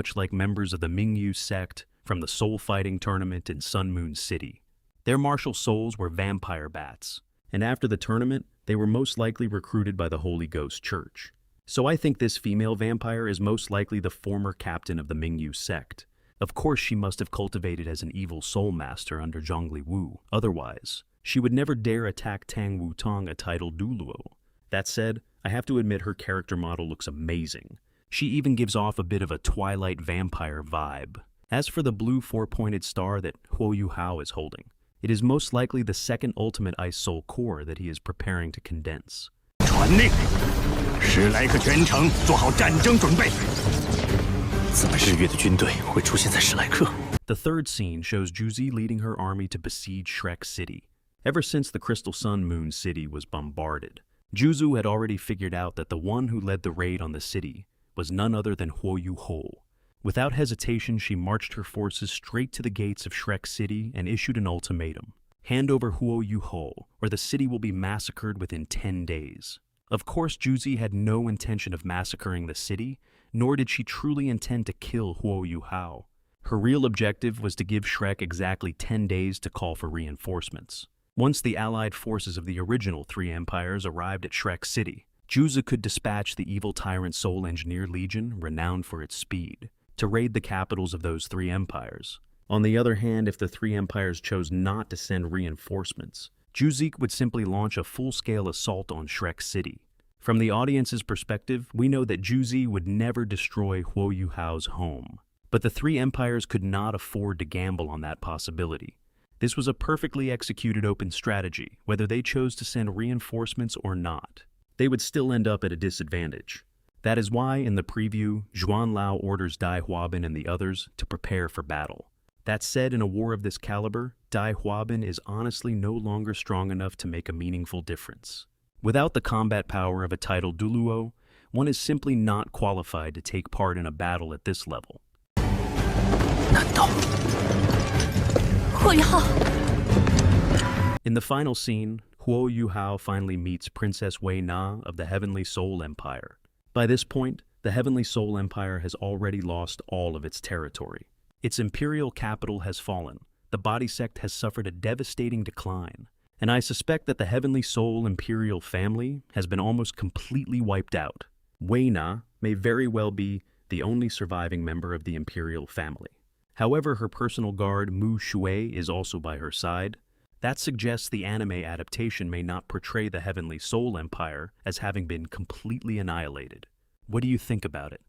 much like members of the Mingyu sect from the soul-fighting tournament in Sun Moon City. Their martial souls were vampire bats, and after the tournament, they were most likely recruited by the Holy Ghost Church. So I think this female vampire is most likely the former captain of the Mingyu sect. Of course, she must have cultivated as an evil soul master under Zhongli Wu. Otherwise, she would never dare attack Tang Wutong, a titled Duluo. That said, I have to admit her character model looks amazing. She even gives off a bit of a Twilight vampire vibe. As for the blue four-pointed star that Huo Yuhao is holding, it is most likely the second ultimate ice soul core that he is preparing to condense. 传令，10来个全城做好战争准备。怎么日月的军队会出现在史莱克？ The third scene shows Juzi leading her army to besiege Shrek City. Ever since the Crystal Sun Moon City was bombarded, Juzu had already figured out that the one who led the raid on the city was none other than Huo Yuhao. Without hesitation, she marched her forces straight to the gates of Shrek City and issued an ultimatum. Hand over Huo Yuhao, or the city will be massacred within 10 days. Of course, Juzi had no intention of massacring the city, nor did she truly intend to kill Huo Yuhao. Her real objective was to give Shrek exactly 10 days to call for reinforcements. Once the allied forces of the original three empires arrived at Shrek City, Juzi could dispatch the evil tyrant Soul Engineer Legion, renowned for its speed, to raid the capitals of those three empires. On the other hand, if the three empires chose not to send reinforcements, Juzi would simply launch a full-scale assault on Shrek City. From the audience's perspective, we know that Juzi would never destroy Huo Yuhao's home. But the three empires could not afford to gamble on that possibility. This was a perfectly executed open strategy, whether they chose to send reinforcements or not. They would still end up at a disadvantage. That is why, in the preview, Zhuan Lao orders Dai Huabin and the others to prepare for battle. That said, in a war of this caliber, Dai Huabin is honestly no longer strong enough to make a meaningful difference. Without the combat power of a titled Duluo, one is simply not qualified to take part in a battle at this level. 难道霍雨浩 In the final scene, Huo Yuhao finally meets Princess Wei Na of the Heavenly Soul Empire. By this point, the Heavenly Soul Empire has already lost all of its territory. Its imperial capital has fallen, the body sect has suffered a devastating decline, and I suspect that the Heavenly Soul imperial family has been almost completely wiped out. Wei Na may very well be the only surviving member of the imperial family. However, her personal guard Mu Shui is also by her side. That suggests the anime adaptation may not portray the Heavenly Soul Empire as having been completely annihilated. What do you think about it?